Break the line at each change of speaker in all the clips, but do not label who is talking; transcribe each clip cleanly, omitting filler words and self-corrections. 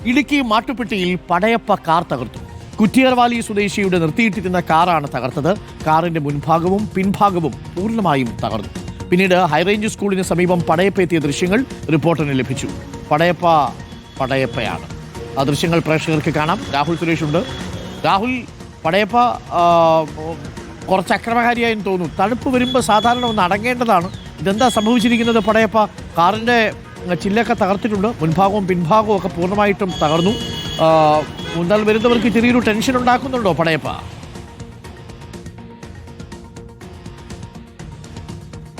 Idukki മാട്ടുപ്പെട്ടിയിൽ Padayappa car തകർത്തു. കുറ്റിയർവാലി സ്വദേശിയുടെ നിർത്തിയിട്ടിരുന്ന കാറാണ് തകർത്തത്. കാറിന്റെ മുൻഭാഗവും പിൻഭാഗവും പൂർണ്ണമായും തകർന്നു. പിന്നീട് ഹൈറേഞ്ച് സ്കൂളിന് സമീപം പടയപ്പ എത്തിയ ദൃശ്യങ്ങൾ റിപ്പോർട്ടറിന് ലഭിച്ചു. പടയപ്പയാണ്. ആ ദൃശ്യങ്ങൾ പ്രേക്ഷകർക്ക് കാണാം. രാഹുൽ സുരേഷ് ഉണ്ട്. രാഹുൽ, പടയപ്പ കുറച്ച് അക്രമകാരിയായെന്ന് തോന്നുന്നു. തണുപ്പ് വരുമ്പോൾ സാധാരണ ഒന്ന് അടങ്ങേണ്ടതാണ്. ഇതെന്താ സംഭവിച്ചിരിക്കുന്നത്? പടയപ്പ കാറിൻ്റെ ചില്ലൊക്കെ തകർത്തിട്ടുണ്ട്. മുൻഭാഗവും പിൻഭാഗവും ഒക്കെ പൂർണ്ണമായിട്ടും തകർന്നു. മുന്നൽ വരുന്നവർക്ക് ചെറിയൊരു ടെൻഷൻ ഉണ്ടാക്കുന്നുണ്ടോ പടയപ്പ?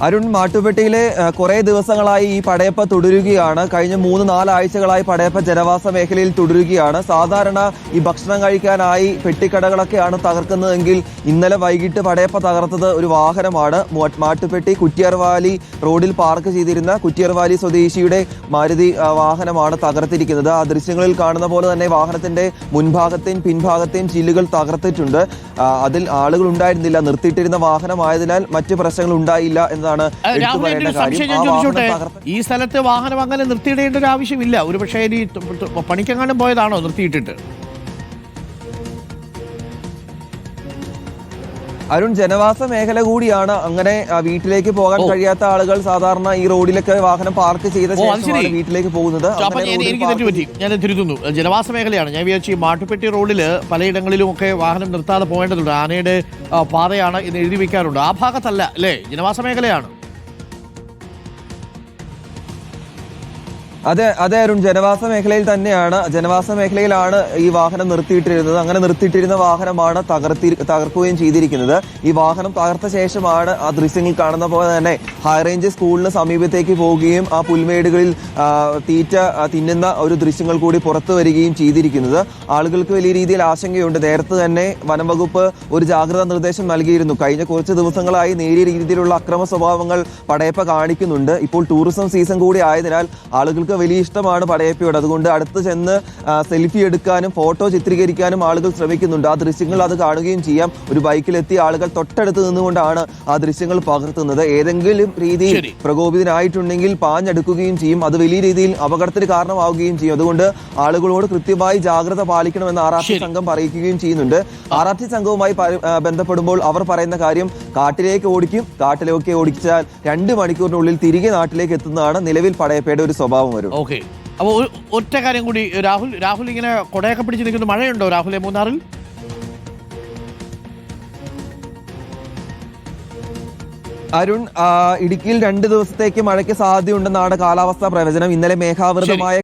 അരുൺ, മാട്ടുപ്പെട്ടിയിലെ കുറേ ദിവസങ്ങളായി ഈ പടയപ്പ തുടരുകയാണ്. കഴിഞ്ഞ 3-4 ആഴ്ചകളായി പടയപ്പ ജനവാസ മേഖലയിൽ തുടരുകയാണ്. സാധാരണ ഈ ഭക്ഷണം കഴിക്കാനായി പെട്ടിക്കടകളൊക്കെയാണ് തകർക്കുന്നതെങ്കിൽ ഇന്നലെ വൈകിട്ട് പടയപ്പ തകർത്തത് ഒരു വാഹനമാണ്. മാട്ടുപ്പെട്ടി കുറ്റിയർവാലി റോഡിൽ പാർക്ക് ചെയ്തിരുന്ന കുറ്റിയർവാലി സ്വദേശിയുടെ മാരുതി വാഹനമാണ് തകർത്തിരിക്കുന്നത്. ആ ദൃശ്യങ്ങളിൽ കാണുന്ന പോലെ തന്നെ വാഹനത്തിന്റെ മുൻഭാഗത്തെയും പിൻഭാഗത്തെയും ചില്ലുകൾ തകർത്തിട്ടുണ്ട്. അതിൽ ആളുകൾ ഉണ്ടായിരുന്നില്ല. നിർത്തിയിട്ടിരുന്ന വാഹനമായതിനാൽ മറ്റ് പ്രശ്നങ്ങൾ ഉണ്ടായില്ല എന്നതാണ്.
ഈ സ്ഥലത്ത് വാഹനം അങ്ങനെ നിർത്തിയിടേണ്ട ഒരു ആവശ്യമില്ല. ഒരു പക്ഷേ ഇനി പണിക്കെങ്ങാനും പോയതാണോ നിർത്തിയിട്ടിട്ട്?
അരുൺ, ജനവാസ മേഖല കൂടിയാണ്. അങ്ങനെ വീട്ടിലേക്ക് പോകാൻ കഴിയാത്ത ആളുകൾ സാധാരണ ഈ റോഡിലൊക്കെ വാഹനം പാർക്ക് ചെയ്ത ശേഷമാണ് വീട്ടിലേക്ക് പോകുന്നത്.
ഞാൻ തിരുത്തുന്നു, ജനവാസ മേഖലയാണ്. ഞാൻ വിചാരിച്ചു മാട്ടുപ്പെട്ടി റോഡിൽ പലയിടങ്ങളിലും ഒക്കെ വാഹനം നിർത്താതെ പോകേണ്ടതുണ്ട്. ആനയുടെ പാതയാണ് എന്ന് എഴുതി വെക്കാറുണ്ട്. ആ ഭാഗത്തല്ല അല്ലേ? ജനവാസ മേഖലയാണ്.
അതെ അരുൺ, ജനവാസ മേഖലയിൽ തന്നെയാണ്. ജനവാസ മേഖലയിലാണ് ഈ വാഹനം നിർത്തിയിട്ടിരുന്നത്. അങ്ങനെ നിർത്തിയിട്ടിരുന്ന വാഹനമാണ് തകർക്കുകയും ചെയ്തിരിക്കുന്നത്. ഈ വാഹനം തകർത്ത ശേഷമാണ് ആ ദൃശ്യങ്ങൾ കാണുന്ന പോലെ തന്നെ ഹൈറേഞ്ച് സ്കൂളിന് സമീപത്തേക്ക് പോവുകയും ആ പുൽമേടുകളിൽ തീറ്റ തിന്നുന്ന ഒരു ദൃശ്യങ്ങൾ കൂടി പുറത്തു വരികയും ചെയ്തിരിക്കുന്നത്. ആളുകൾക്ക് വലിയ രീതിയിൽ ആശങ്കയുണ്ട്. നേരത്തെ തന്നെ വനം വകുപ്പ് ഒരു ജാഗ്രതാ നിർദ്ദേശം നൽകിയിരുന്നു. കഴിഞ്ഞ കുറച്ച് ദിവസങ്ങളായി നേരിയ രീതിയിലുള്ള അക്രമ സ്വഭാവങ്ങൾ പടയപ്പ കാണിക്കുന്നുണ്ട്. ഇപ്പോൾ ടൂറിസം സീസൺ കൂടി ആയതിനാൽ ആളുകൾക്ക് വലിയ ഇഷ്ടമാണ് പടയപ്പയോട്. അതുകൊണ്ട് അടുത്ത് ചെന്ന് സെൽഫി എടുക്കാനും ഫോട്ടോ ചിത്രീകരിക്കാനും ആളുകൾ ശ്രമിക്കുന്നുണ്ട്. ആ ദൃശ്യങ്ങൾ അത് കാണുകയും ചെയ്യാം. ഒരു ബൈക്കിലെത്തിയ ആളുകൾ തൊട്ടടുത്ത് നിന്നുകൊണ്ടാണ് ആ ദൃശ്യങ്ങൾ പകർത്തുന്നത്. ഏതെങ്കിലും രീതിയിൽ പ്രകോപിതനായിട്ടുണ്ടെങ്കിൽ പാഞ്ഞെടുക്കുകയും ചെയ്യും. അത് വലിയ രീതിയിൽ അപകടത്തിന് കാരണമാവുകയും ചെയ്യും. അതുകൊണ്ട് ആളുകളോട് കൃത്യമായി ജാഗ്രത പാലിക്കണമെന്ന് RRT സംഘം അറിയിക്കുകയും ചെയ്യുന്നുണ്ട്. RRT സംഘവുമായി ബന്ധപ്പെടുമ്പോൾ അവർ പറയുന്ന കാര്യം കാട്ടിലേക്ക് ഓടിക്കും. കാട്ടിലേക്ക് ഓടിച്ചാൽ 2 മണിക്കൂറിനുള്ളിൽ തിരികെ നാട്ടിലേക്ക് എത്തുന്നതാണ് നിലവിൽ പടയപ്പയുടെ ഒരു സ്വഭാവം. വരും.
ഓക്കെ, അപ്പോൾ ഒറ്റ കാര്യം കൂടി രാഹുൽ ഇങ്ങനെ കൊടയൊക്കെ പിടിച്ച് നിൽക്കുന്ന മഴയുണ്ടോ രാഹുലെ മൂന്നാറിൽ?
അരുൺ, ഇടുക്കിയിൽ 2 ദിവസത്തേക്ക് മഴയ്ക്ക് സാധ്യതയുണ്ടെന്നാണ് കാലാവസ്ഥാ പ്രവചനം. ഇന്നലെ മേഘാവൃതമായ